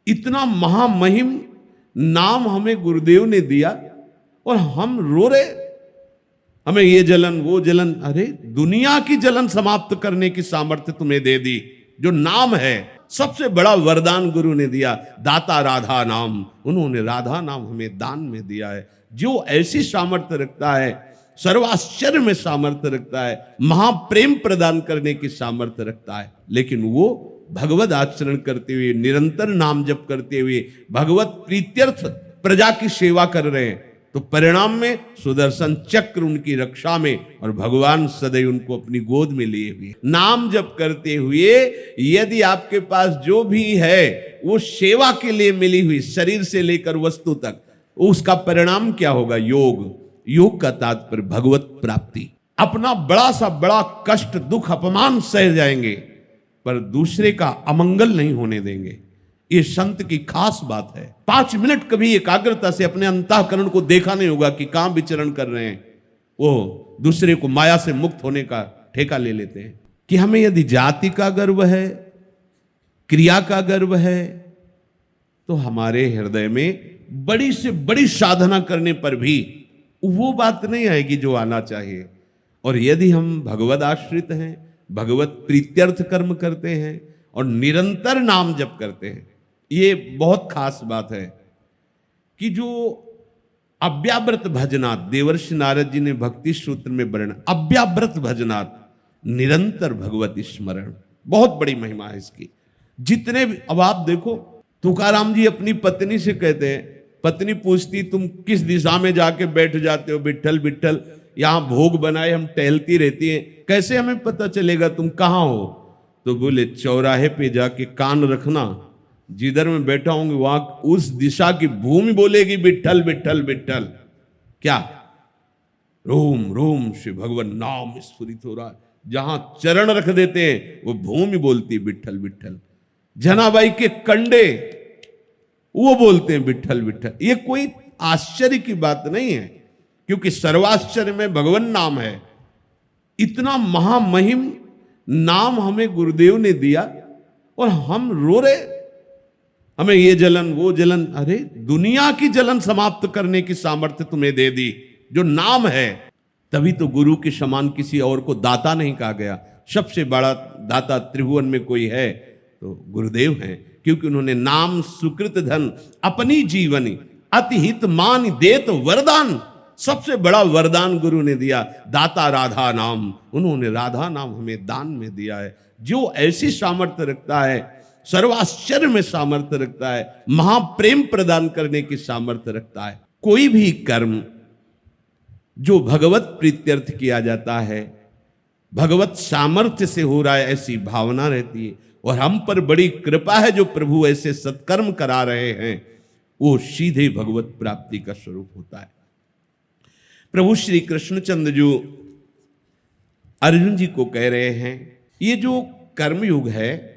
इतना महामहिम नाम हमें गुरुदेव ने दिया और हम रो रहे, हमें ये जलन वो जलन। अरे दुनिया की जलन समाप्त करने की सामर्थ्य तुम्हें दे दी, जो नाम है सबसे बड़ा वरदान गुरु ने दिया, दाता राधा नाम। उन्होंने राधा नाम हमें दान में दिया है। जो ऐसी सामर्थ्य रखता है, सर्वाश्चर्य में सामर्थ्य रखता है, महाप्रेम प्रदान करने की सामर्थ्य रखता है, लेकिन वो भगवत आचरण करते हुए, निरंतर नाम जप करते हुए भगवत प्रीत्यर्थ प्रजा की सेवा कर रहे हैं, तो परिणाम में सुदर्शन चक्र उनकी रक्षा में और भगवान सदैव उनको अपनी गोद में लिए हुए। नाम जप करते हुए यदि आपके पास जो भी है वो सेवा के लिए मिली हुई, शरीर से लेकर वस्तु तक, उसका परिणाम क्या होगा? योग। योग का तात्पर्य भगवत प्राप्ति। अपना बड़ा सा बड़ा कष्ट, दुख, अपमान सह जाएंगे, पर दूसरे का अमंगल नहीं होने देंगे। ये संत की खास बात है। 5 मिनट कभी एकाग्रता से अपने अंतःकरण को देखा नहीं होगा कि कहां विचरण कर रहे हैं, वो दूसरे को माया से मुक्त होने का ठेका ले लेते हैं। कि हमें यदि जाति का गर्व है, क्रिया का गर्व है, तो हमारे हृदय में बड़ी से बड़ी साधना करने पर भी वो बात नहीं आएगी जो आना चाहिए। और यदि हम भगवद आश्रित हैं, भगवत प्रीत्यर्थ कर्म करते हैं और निरंतर नाम जप करते हैं, ये बहुत खास बात है कि जो अव्याव्रत भजनात्, देवर्षि नारद जी ने भक्ति सूत्र में वर्णन, अव्याव्रत भजनात्, निरंतर भगवत स्मरण, बहुत बड़ी महिमा है इसकी। जितने भी, अब आप देखो तुकाराम जी अपनी पत्नी से कहते हैं, पत्नी पूछती तुम किस दिशा में जाके बैठ जाते हो? विट्ठल विट्ठल, यहां भोग बनाए हम टहलती रहती हैं, कैसे हमें पता चलेगा तुम कहां हो? तो बोले चौराहे पे जाके कान रखना, जिधर मैं बैठा हूंगी वहां उस दिशा की भूमि बोलेगी विट्ठल विट्ठल विट्ठल। क्या? रोम रोम से भगवान नाम स्फुरित हो रहा है। जहां चरण रख देते हैं वो भूमि बोलती विट्ठल विट्ठल। जनाबाई के कंडे वो बोलते हैं विट्ठल विट्ठल। ये कोई आश्चर्य की बात नहीं है, क्योंकि सर्वाश्चर्य में भगवान नाम है। इतना महामहिम नाम हमें गुरुदेव ने दिया और हम रो रहे, हमें ये जलन वो जलन। अरे दुनिया की जलन समाप्त करने की सामर्थ्य तुम्हें दे दी, जो नाम है। तभी तो गुरु के समान किसी और को दाता नहीं कहा गया। सबसे बड़ा दाता त्रिभुवन में कोई है तो गुरुदेव हैं, क्योंकि उन्होंने नाम सुकृत धन अपनी जीवनी अति हित मान देत वरदान, सबसे बड़ा वरदान गुरु ने दिया, दाता राधा नाम। उन्होंने राधा नाम हमें दान में दिया है। जो ऐसी सामर्थ्य रखता है, सर्वाश्चर्य में सामर्थ्य रखता है, महाप्रेम प्रदान करने की सामर्थ्य रखता है। कोई भी कर्म जो भगवत प्रीत्यर्थ किया जाता है, भगवत सामर्थ्य से हो रहा है, ऐसी भावना रहती है। और हम पर बड़ी कृपा है जो प्रभु ऐसे सत्कर्म करा रहे हैं, वो सीधे भगवत प्राप्ति का स्वरूप होता है। प्रभु श्री कृष्णचंद्र जो अर्जुन जी को कह रहे हैं, ये जो कर्मयुग है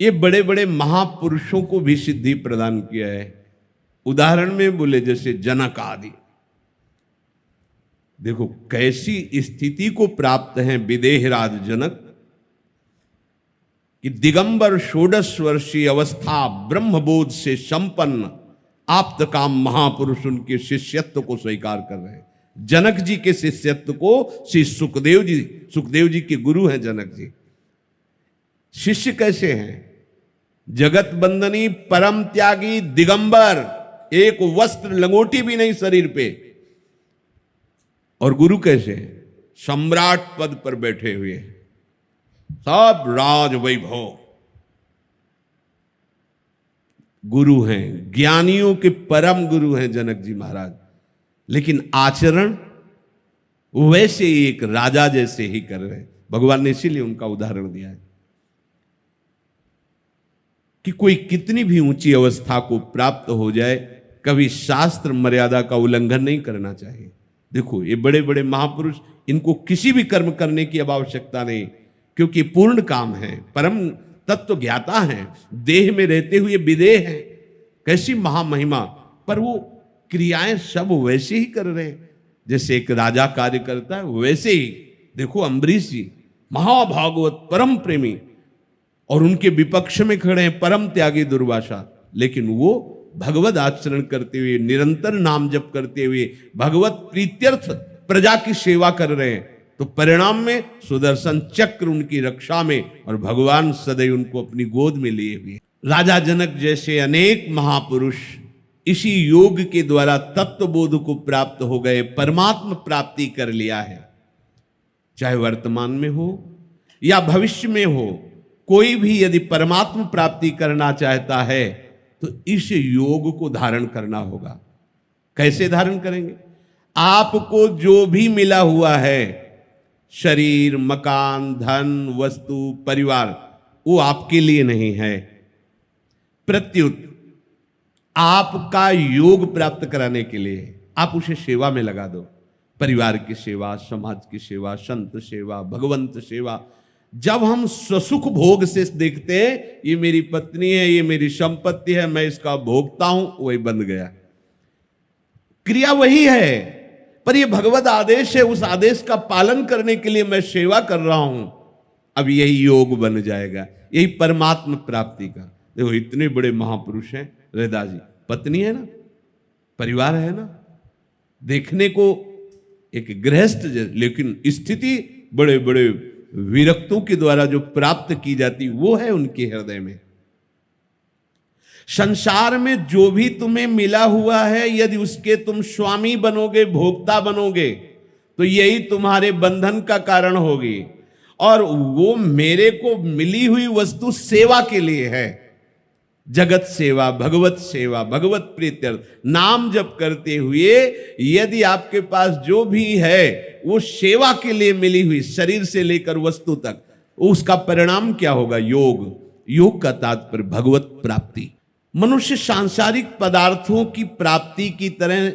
ये बड़े बड़े महापुरुषों को भी सिद्धि प्रदान किया है। उदाहरण में बोले जैसे जनक आदि, देखो कैसी स्थिति को प्राप्त हैं विदेहराज जनक कि दिगंबर 16 वर्षीय अवस्था ब्रह्मबोध से संपन्न आप्त काम महापुरुष उनके शिष्यत्व को स्वीकार कर रहे हैं। जनक जी के शिष्यत्व को श्री सुखदेव जी के गुरु हैं जनक जी। शिष्य कैसे हैं? जगत बंदनी परम त्यागी दिगंबर, एक वस्त्र लंगोटी भी नहीं शरीर पे। और गुरु कैसे हैं? सम्राट पद पर बैठे हुए, सब राज वैभव गुरु हैं, ज्ञानियों के परम गुरु हैं जनक जी महाराज। लेकिन आचरण वैसे ही एक राजा जैसे ही कर रहे हैं। भगवान ने इसीलिए उनका उदाहरण दिया है कि कोई कितनी भी ऊंची अवस्था को प्राप्त हो जाए, कभी शास्त्र मर्यादा का उल्लंघन नहीं करना चाहिए। देखो ये बड़े बड़े महापुरुष, इनको किसी भी कर्म करने की अब आवश्यकता नहीं, क्योंकि पूर्ण काम है, परम तत्व ज्ञाता है, देह में रहते हुए विदेह है। कैसी महामहिमा, पर वो क्रियाएं सब वैसे ही कर रहे हैं जैसे एक राजा कार्य करता है, वैसे ही। देखो अम्बरीश जी महाभागवत परम प्रेमी, और उनके विपक्ष में खड़े हैं परम त्यागी दुर्वासा, लेकिन वो भगवत आचरण करते हुए, निरंतर नाम जप करते हुए भगवत प्रीत्यर्थ प्रजा की सेवा कर रहे हैं। तो परिणाम में सुदर्शन चक्र उनकी रक्षा में और भगवान सदैव उनको अपनी गोद में लिए हुए। राजा जनक जैसे अनेक महापुरुष इसी योग के द्वारा तत्वबोध को प्राप्त हो गए, परमात्मा प्राप्ति कर लिया है। चाहे वर्तमान में हो या भविष्य में हो, कोई भी यदि परमात्मा प्राप्ति करना चाहता है तो इस योग को धारण करना होगा। कैसे धारण करेंगे? आपको जो भी मिला हुआ है, शरीर, मकान, धन, वस्तु, परिवार, वो आपके लिए नहीं है। प्रत्युत आपका योग प्राप्त कराने के लिए आप उसे सेवा में लगा दो। परिवार की सेवा, समाज की सेवा, संत सेवा, भगवंत सेवा। जब हम स्वसुख भोग से देखते हैं, ये मेरी पत्नी है, ये मेरी संपत्ति है, मैं इसका भोगता हूं, वही बंध गया। क्रिया वही है, पर ये भगवत आदेश है, उस आदेश का पालन करने के लिए मैं सेवा कर रहा हूं। अब यही योग बन जाएगा, यही परमात्मा प्राप्ति का। देखो इतने बड़े महापुरुष हैं रैदास जी, पत्नी है ना, परिवार है ना, देखने को एक गृहस्थ, लेकिन स्थिति बड़े बड़े विरक्तों के द्वारा जो प्राप्त की जाती वो है उनके हृदय में। संसार में जो भी तुम्हें मिला हुआ है, यदि उसके तुम स्वामी बनोगे, भोक्ता बनोगे, तो यही तुम्हारे बंधन का कारण होगी। और वो मेरे को मिली हुई वस्तु सेवा के लिए है। जगत सेवा, भगवत सेवा, भगवत प्रीत्यर्थ नाम जप करते हुए यदि आपके पास जो भी है वो सेवा के लिए मिली हुई, शरीर से लेकर वस्तु तक, उसका परिणाम क्या होगा? योग। योग का तात्पर्य भगवत प्राप्ति। मनुष्य सांसारिक पदार्थों की प्राप्ति की तरह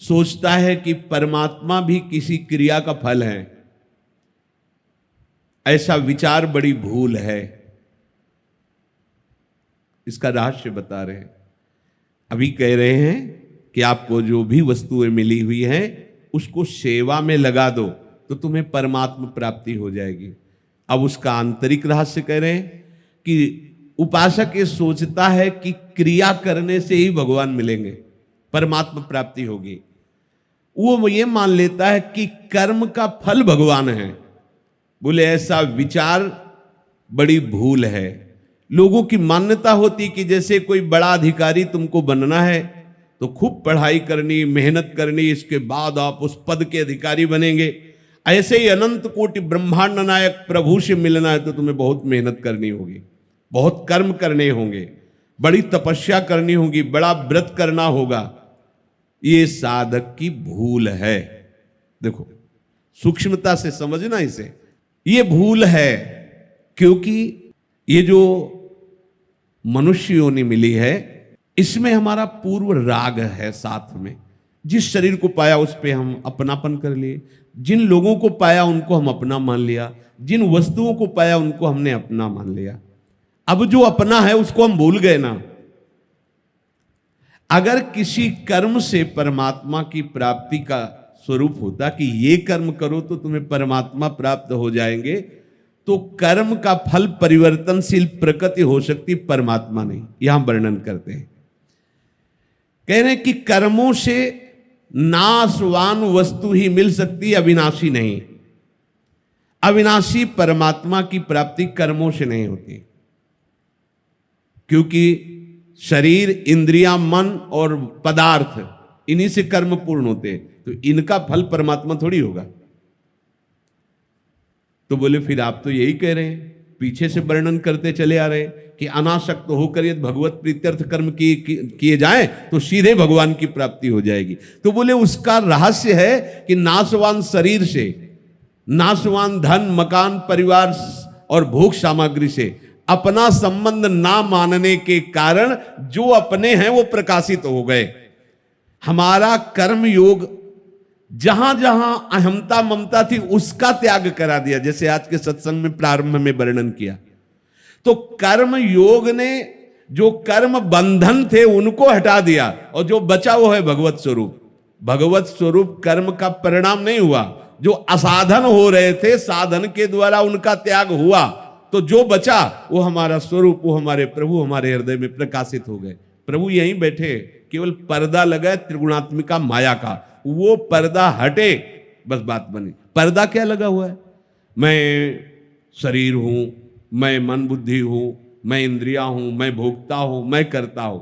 सोचता है कि परमात्मा भी किसी क्रिया का फल है। ऐसा विचार बड़ी भूल है। इसका रहस्य बता रहे हैं। अभी कह रहे हैं कि आपको जो भी वस्तुएं मिली हुई हैं उसको सेवा में लगा दो तो तुम्हें परमात्मा प्राप्ति हो जाएगी। अब उसका आंतरिक रहस्य कह रहे हैं कि उपासक ये सोचता है कि क्रिया करने से ही भगवान मिलेंगे, परमात्मा प्राप्ति होगी। वो ये मान लेता है कि कर्म का फल भगवान है। बोले ऐसा विचार बड़ी भूल है। लोगों की मान्यता होती कि जैसे कोई बड़ा अधिकारी तुमको बनना है तो खूब पढ़ाई करनी, मेहनत करनी, इसके बाद आप उस पद के अधिकारी बनेंगे। ऐसे ही अनंत कोटि ब्रह्मांड नायक प्रभु से मिलना है तो तुम्हें बहुत मेहनत करनी होगी, बहुत कर्म करने होंगे, बड़ी तपस्या करनी होगी, बड़ा व्रत करना होगा। ये साधक की भूल है। देखो सूक्ष्मता से समझना इसे, ये भूल है। क्योंकि ये जो मनुष्य योनि मिली है इसमें हमारा पूर्व राग है साथ में। जिस शरीर को पाया उस पे हम अपनापन कर लिए, जिन लोगों को पाया उनको हम अपना मान लिया, जिन वस्तुओं को पाया उनको हमने अपना मान लिया। अब जो अपना है उसको हम भूल गए ना। अगर किसी कर्म से परमात्मा की प्राप्ति का स्वरूप होता कि ये कर्म करो तो तुम्हें परमात्मा प्राप्त हो जाएंगे, तो कर्म का फल परिवर्तनशील प्रकृति हो सकती, परमात्मा नहीं। यहां वर्णन करते हैं, कह रहे हैं कि कर्मों से नाशवान वस्तु ही मिल सकती, अविनाशी नहीं। अविनाशी परमात्मा की प्राप्ति कर्मों से नहीं होती, क्योंकि शरीर, इंद्रियां, मन और पदार्थ, इन्हीं से कर्म पूर्ण होते, तो इनका फल परमात्मा थोड़ी होगा। तो बोले फिर आप तो यही कह रहे हैं, पीछे से वर्णन करते चले आ रहे हैं कि अनासक्त होकर यदि भगवत प्रीत्यर्थ कर्म किए जाएं तो सीधे भगवान की प्राप्ति हो जाएगी। तो बोले उसका रहस्य है कि नाशवान शरीर से, नाशवान धन, मकान, परिवार और भोग सामग्री से अपना संबंध ना मानने के कारण जो अपने हैं वो प्रकाशित हो गए। हमारा कर्म योग जहां जहां अहमता ममता थी उसका त्याग करा दिया, जैसे आज के सत्संग में प्रारंभ में वर्णन किया। तो कर्म योग ने जो कर्म बंधन थे उनको हटा दिया और जो बचा वो है भगवत स्वरूप। भगवत स्वरूप कर्म का परिणाम नहीं हुआ। जो असाधन हो रहे थे साधन के द्वारा उनका त्याग हुआ, तो जो बचा वो हमारा स्वरूप, वो हमारे प्रभु हमारे हृदय में प्रकाशित हो गए। प्रभु यहीं बैठे, केवल पर्दा लगा है त्रिगुणात्मिका माया का, वो पर्दा हटे बस बात बनी। पर्दा क्या लगा हुआ है? मैं शरीर हूं, मैं मन बुद्धि हूं, मैं इंद्रियां हूं, मैं भोगता हूं, मैं करता हूं।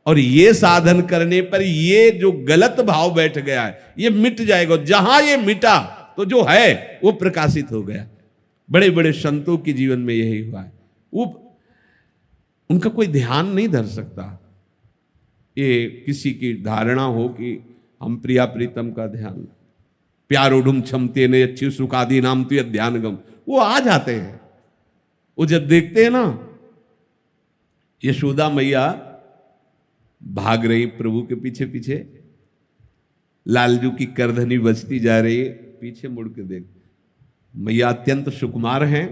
और ये साधन करने पर ये जो गलत भाव बैठ गया है ये मिट जाएगा। जहां ये मिटा तो जो है वो प्रकाशित हो गया। बड़े बड़े संतों के जीवन में यही हुआ है। वो उनका कोई ध्यान नहीं धर सकता। ये किसी की धारणा हो कि हम प्रिया प्रीतम का ध्यान, प्यारोडुम क्षमते ने अच्छी सुखादि नाम तो ध्यानगम, वो आ जाते हैं। वो जब देखते हैं ना यशोदा मैया भाग रही प्रभु के पीछे पीछे, लालजू की करधनी बजती जा रही है, पीछे मुड़ के देख, मैया अत्यंत सुकुमार हैं,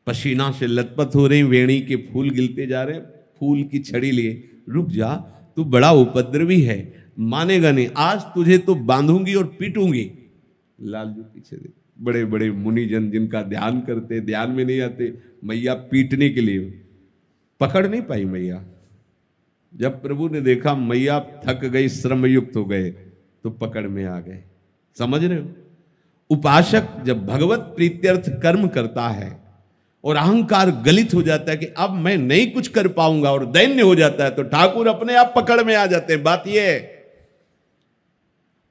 पसीना से लथपथ हो रही, वेणी के फूल गिलते जा रहे, फूल की छड़ी लिए, रुक जा तू बड़ा उपद्रवी है, मानेगा नहीं, आज तुझे तो बांधूंगी और पीटूंगी। लालजू पीछे देख, बड़े बड़े मुनिजन जिनका ध्यान करते, ध्यान में नहीं आते, मैया पीटने के लिए पकड़ नहीं पाई मैया। जब प्रभु ने देखा मैया थक गई, श्रम युक्त हो गए, तो पकड़ में आ गए। समझ रहे हो? उपासक जब भगवत प्रीत्यर्थ कर्म करता है और अहंकार गलित हो जाता है कि अब मैं नहीं कुछ कर पाऊंगा और दैन्य हो जाता है, तो ठाकुर अपने आप पकड़ में आ जाते हैं। बात यह है,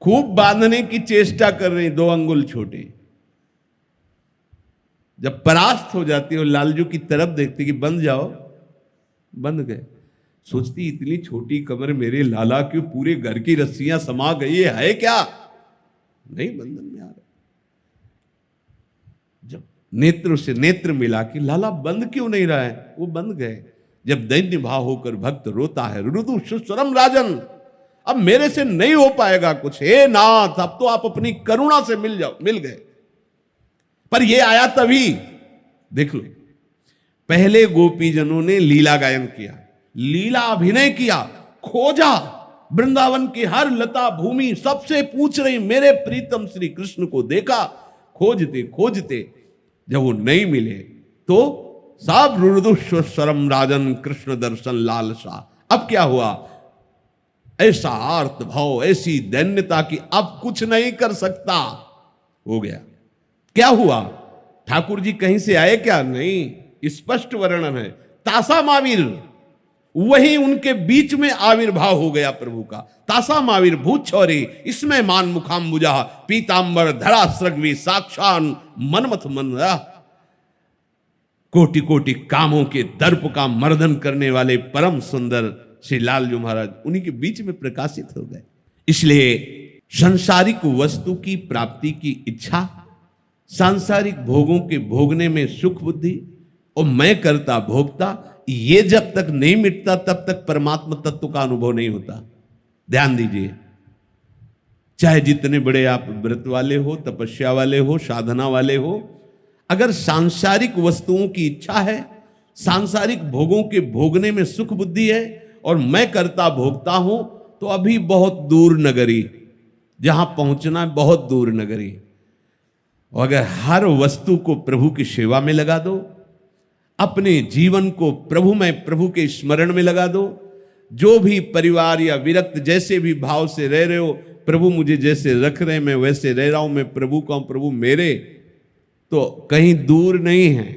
खूब बांधने की चेष्टा कर रही, 2 अंगुल छोटे, जब परास्त हो जाती है और लालजू की तरफ देखती कि बंध जाओ, बंध गए। सोचती इतनी छोटी कमर मेरे लाला क्यों पूरे घर की रस्सियां समा गई है क्या? नहीं, बंधन में आ रहे। जब नेत्र से नेत्र मिला कि लाला बंद क्यों नहीं रहा है, वो बंद गए। जब दैन्य भाव होकर भक्त रोता है, रुदु सुस्वरम राजन, अब मेरे से नहीं हो पाएगा कुछ, हे नाथ अब तो आप अपनी करुणा से मिल जाओ, मिल गए। पर ये आया तभी, देख लो, पहले गोपीजनों ने लीला गायन किया, लीला अभिनय किया, खोजा वृंदावन की हर लता भूमि, सबसे पूछ रही मेरे प्रीतम श्री कृष्ण को देखा, खोजते खोजते जब वो नहीं मिले तो सब रुदुस्वरम राजन कृष्ण दर्शन लालसा। अब क्या हुआ? ऐसा आर्त भाव, ऐसी दैन्यता कि अब कुछ नहीं कर सकता हो गया। क्या हुआ? ठाकुर जी कहीं से आए क्या? नहीं, स्पष्ट वर्णन है, तासा मावीर, वही उनके बीच में आविर्भाव हो गया प्रभु का। तासा मावीर भूत छौरी, इसमें मान मुखाम्बुजा, पीतांबर धरा सृग्वी, साक्षान मनमथ मन, कोटि कोटि कामों के दर्प का मर्दन करने वाले परम सुंदर श्री लालजू महाराज उन्हीं के बीच में प्रकाशित हो गए। इसलिए सांसारिक वस्तु की प्राप्ति की इच्छा, सांसारिक भोगों के भोगने में सुख बुद्धि और मैं करता भोगता, ये जब तक नहीं मिटता तब तक परमात्मा तत्व का अनुभव नहीं होता। ध्यान दीजिए, चाहे जितने बड़े आप व्रत वाले हो, तपस्या वाले हो, साधना वाले हो, अगर सांसारिक वस्तुओं की इच्छा है, सांसारिक भोगों के भोगने में सुख बुद्धि है और मैं करता भोगता हूं, तो अभी बहुत दूर नगरी, जहां पहुंचना बहुत दूर नगरी। और अगर हर वस्तु को प्रभु की सेवा में लगा दो, अपने जीवन को प्रभु में, प्रभु के स्मरण में लगा दो, जो भी परिवार या विरक्त जैसे भी भाव से रह रहे हो, प्रभु मुझे जैसे रख रहे मैं वैसे रह रहा हूं, मैं प्रभु का हूं, प्रभु मेरे, तो कहीं दूर नहीं है,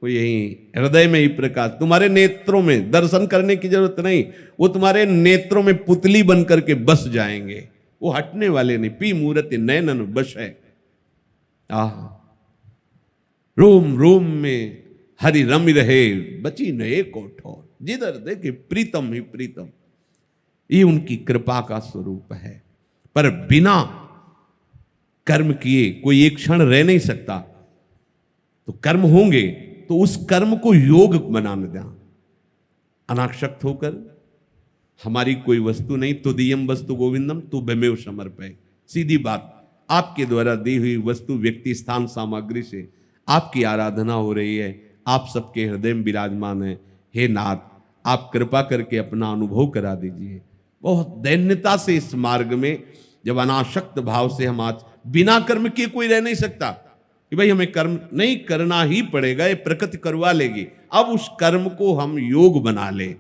वो यही हृदय में ही प्रकाश, तुम्हारे नेत्रों में, दर्शन करने की जरूरत नहीं, वो तुम्हारे नेत्रों में पुतली बन करके बस जाएंगे, वो हटने वाले नहीं। पी मूर्ति नयनन बस है, रोम रोम में हरि रमि रहे, बची न एक ओठौर, जिधर देखे प्रीतम ही प्रीतम। ये उनकी कृपा का स्वरूप है। पर बिना कर्म किए कोई एक क्षण रह नहीं सकता। तो कर्म होंगे तो उस कर्म को योग बनाने दें, अनाक्षक्त होकर, हमारी कोई वस्तु नहीं, तो दियम वस्तु गोविंदम तू भमेव समर्पय। सीधी बात, आपके द्वारा दी हुई वस्तु, व्यक्ति, स्थान, सामग्री से आपकी आराधना हो रही है, आप सबके हृदय में विराजमान है। हे नाथ, आप कृपा करके अपना अनुभव करा दीजिए। बहुत दैन्यता से इस मार्ग में, जब अनासक्त भाव से हम आज, बिना कर्म किए कोई रह नहीं सकता। कि भाई हमें कर्म नहीं करना ही पड़ेगा, ये प्रकृति करवा लेगी। अब उस कर्म को हम योग बना ले,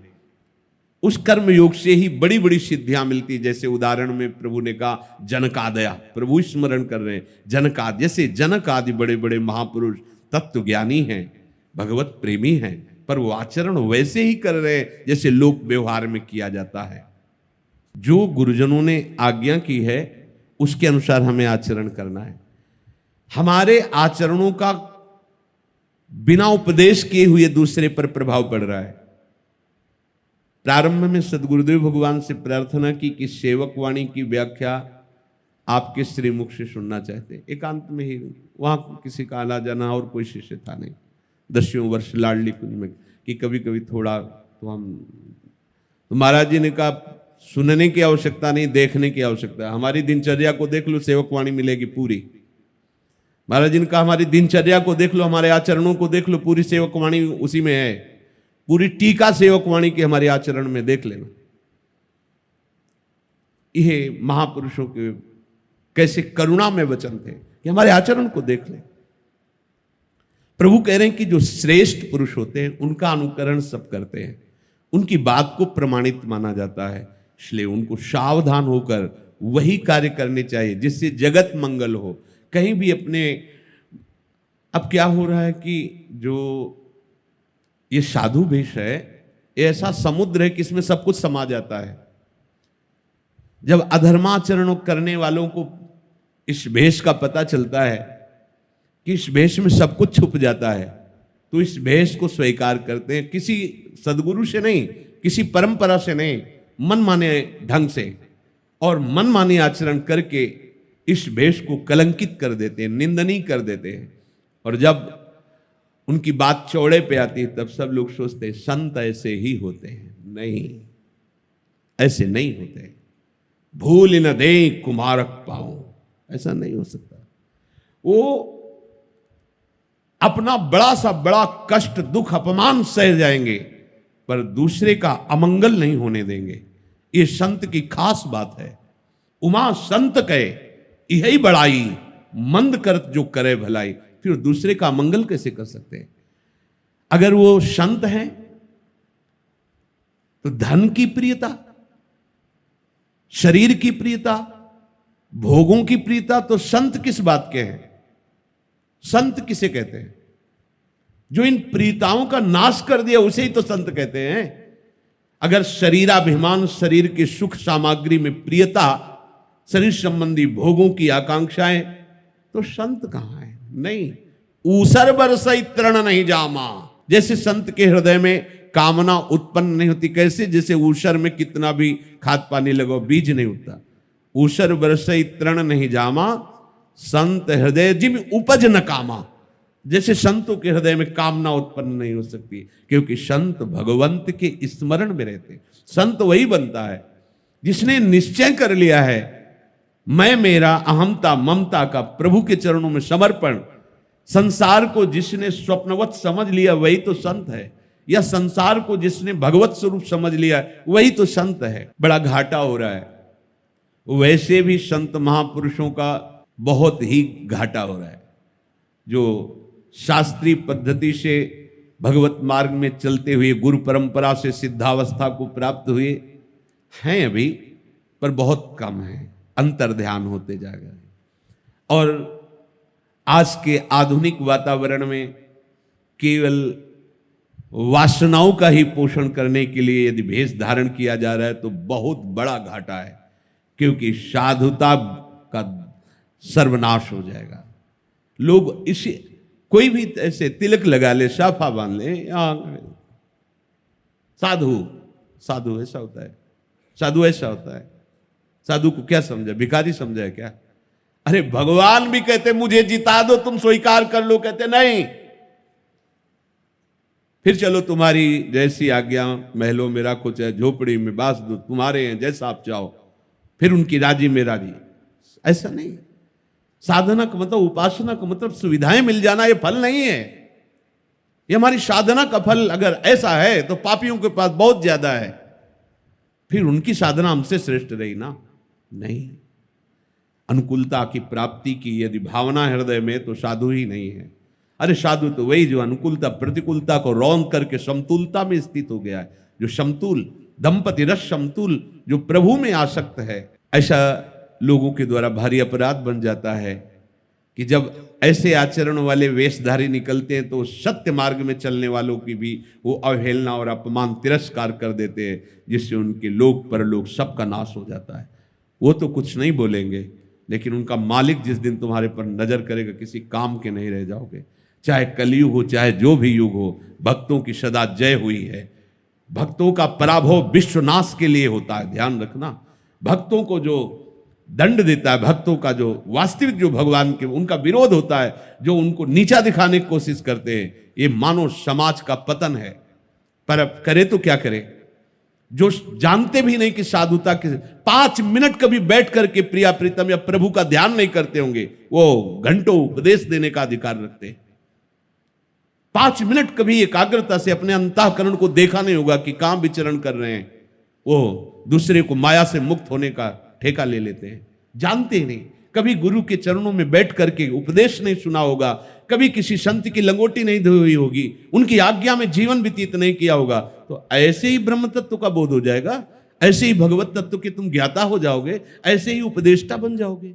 उस कर्म योग से ही बड़ी बड़ी सिद्धियां मिलती। जैसे उदाहरण में प्रभु ने कहा जनकादया, प्रभु स्मरण कर रहे हैं जनकाद, जैसे जनक आदि बड़े बड़े महापुरुष तत्व ज्ञानी हैं, भगवत प्रेमी हैं, पर वो आचरण वैसे ही कर रहे हैं जैसे लोक व्यवहार में किया जाता है। जो गुरुजनों ने आज्ञा की है उसके अनुसार हमें आचरण करना है। हमारे आचरणों का बिना उपदेश किए हुए दूसरे पर प्रभाव पड़ रहा है। प्रारंभ में सदगुरुदेव भगवान से प्रार्थना की कि सेवक वाणी की व्याख्या आपके श्रीमुख से सुनना चाहते। एकांत में ही, वहां किसी का आना जाना और कोई शिष्य था नहीं। 10वें वर्ष लाडली कुंज में कि कभी कभी थोड़ा तो हम, तो महाराज जी ने कहा सुनने की आवश्यकता नहीं, देखने की आवश्यकता है। हमारी दिनचर्या को देख लो, सेवक वाणी मिलेगी पूरी। महाराज जी ने कहा हमारी दिनचर्या को देख लो, हमारे आचरणों को देख लो, पूरी सेवक वाणी उसी में है। पूरी टीका सेवक वाणी की हमारे आचरण में देख लेना। यह महापुरुषों के कैसे करुणा में वचन थे कि हमारे आचरण को देख ले। प्रभु कह रहे हैं कि जो श्रेष्ठ पुरुष होते हैं उनका अनुकरण सब करते हैं, उनकी बात को प्रमाणित माना जाता है, इसलिए उनको सावधान होकर वही कार्य करने चाहिए जिससे जगत मंगल हो। कहीं भी अपने, अब क्या हो रहा है कि जो ये साधु वेश है, ये ऐसा समुद्र है कि इसमें सब कुछ समा जाता है। जब अधर्माचरण करने वालों को इस भेष का पता चलता है कि इस भेष में सब कुछ छुप जाता है, तो इस भेष को स्वीकार करते हैं। किसी सदगुरु से नहीं, किसी परंपरा से नहीं, मनमाने ढंग से और मनमाने आचरण करके इस भेष को कलंकित कर देते हैं, निंदनीय कर देते हैं। और जब उनकी बात चौड़े पे आती है तब सब लोग सोचते हैं संत ऐसे ही होते हैं। नहीं, ऐसे नहीं होते। भूल न दे कुमारक पाओ, ऐसा नहीं हो सकता। वो अपना बड़ा सा बड़ा कष्ट, दुख, अपमान सह जाएंगे पर दूसरे का अमंगल नहीं होने देंगे। ये संत की खास बात है। उमा संत कहे यही बड़ाई, मंद करत जो करे भलाई। फिर दूसरे का मंगल कैसे कर सकते हैं? अगर वो संत हैं तो धन की प्रियता, शरीर की प्रियता, भोगों की प्रियता, तो संत किस बात के हैं? संत किसे कहते हैं? जो इन प्रियताओं का नाश कर दिया उसे ही तो संत कहते हैं। अगर शरीराभिमान, शरीर के सुख सामग्री में प्रियता, शरीर संबंधी भोगों की आकांक्षाएं, तो संत कहां है? नहीं। ऊसर बरसई तृण नहीं जामा, जैसे संत के हृदय में कामना उत्पन्न नहीं होती। कैसे? जैसे ऊसर में कितना भी खाद पानी लगाओ बीज नहीं उठता। ऊसर बरसई तृण नहीं जामा, संत हृदय जिम उपज न कामा। जैसे संतों के हृदय में कामना उत्पन्न नहीं हो सकती, क्योंकि संत भगवंत के स्मरण में रहते। संत वही बनता है जिसने निश्चय कर लिया है मैं, मेरा अहमता ममता का प्रभु के चरणों में समर्पण। संसार को जिसने स्वप्नवत समझ लिया वही तो संत है, या संसार को जिसने भगवत स्वरूप समझ लिया वही तो संत है। बड़ा घाटा हो रहा है। वैसे भी संत महापुरुषों का बहुत ही घाटा हो रहा है। जो शास्त्रीय पद्धति से भगवत मार्ग में चलते हुए गुरु परंपरा से सिद्धावस्था को प्राप्त हुए हैं अभी, पर बहुत कम है, अंतर ध्यान होते जा रहे। और आज के आधुनिक वातावरण में केवल वासनाओं का ही पोषण करने के लिए यदि भेष धारण किया जा रहा है तो बहुत बड़ा घाटा है, क्योंकि साधुता का सर्वनाश हो जाएगा। लोग इसे, कोई भी ऐसे तिलक लगा ले, साफा बांध ले, साधु साधु ऐसा होता है, साधु ऐसा होता है। साधु को क्या समझा? भिखारी समझा है क्या? अरे भगवान भी कहते मुझे जिता दो, तुम स्वीकार कर लो, कहते नहीं। फिर चलो तुम्हारी जैसी आज्ञा, महलों में राखो चाहे झोपड़ी में बास दो, तुम्हारे हैं जैसा आप चाहो। फिर उनकी राजी में राजी, ऐसा नहीं। साधना का मतलब, उपासना का मतलब सुविधाएं मिल जाना, ये फल नहीं है। ये हमारी साधना का फल अगर ऐसा है तो पापियों के पास बहुत ज्यादा है। फिर उनकी साधना हमसे श्रेष्ठ रही ना? नहीं। अनुकूलता की प्राप्ति की यदि भावना हृदय में, तो साधु ही नहीं है। अरे साधु तो वही जो अनुकूलता प्रतिकूलता को रौंद करके समतुलता में स्थित हो गया है, जो समतुल दंपति रस समतुल, जो प्रभु में आसक्त है। ऐसा लोगों के द्वारा भारी अपराध बन जाता है कि जब ऐसे आचरण वाले वेशधारी निकलते हैं तो सत्य मार्ग में चलने वालों की भी वो अवहेलना और अपमान तिरस्कार कर देते हैं, जिससे उनके लोक परलोक सबका नाश हो जाता है। वो तो कुछ नहीं बोलेंगे, लेकिन उनका मालिक जिस दिन तुम्हारे पर नजर करेगा, किसी काम के नहीं रह जाओगे। चाहे कलयुग हो, चाहे जो भी युग हो, भक्तों की सदा जय हुई है। भक्तों का पराभव विश्वनाश के लिए होता है, ध्यान रखना। भक्तों को जो दंड देता है, भक्तों का जो वास्तविक जो भगवान के उनका विरोध होता है, जो उनको नीचा दिखाने की कोशिश करते हैं, ये मानव समाज का पतन है। पर अब करे तो क्या करे, जो जानते भी नहीं कि साधुता के 5 मिनट कभी बैठ करके प्रिया प्रीतम या प्रभु का ध्यान नहीं करते होंगे, वो घंटों उपदेश देने का अधिकार रखते हैं। 5 मिनट कभी एकाग्रता से अपने अंतःकरण को देखा नहीं होगा कि कहां विचरण कर रहे हैं, वो दूसरे को माया से मुक्त होने का ठेका ले लेते हैं, जानते ही नहीं। कभी गुरु के चरणों में बैठ करके उपदेश नहीं सुना होगा, कभी किसी संत की लंगोटी नहीं धोई हुई होगी, उनकी आज्ञा में जीवन व्यतीत नहीं किया होगा, तो ऐसे ही ब्रह्म तत्व का बोध हो जाएगा, ऐसे ही भगवत तत्व के तुम ज्ञाता हो जाओगे, ऐसे ही उपदेष्टा बन जाओगे।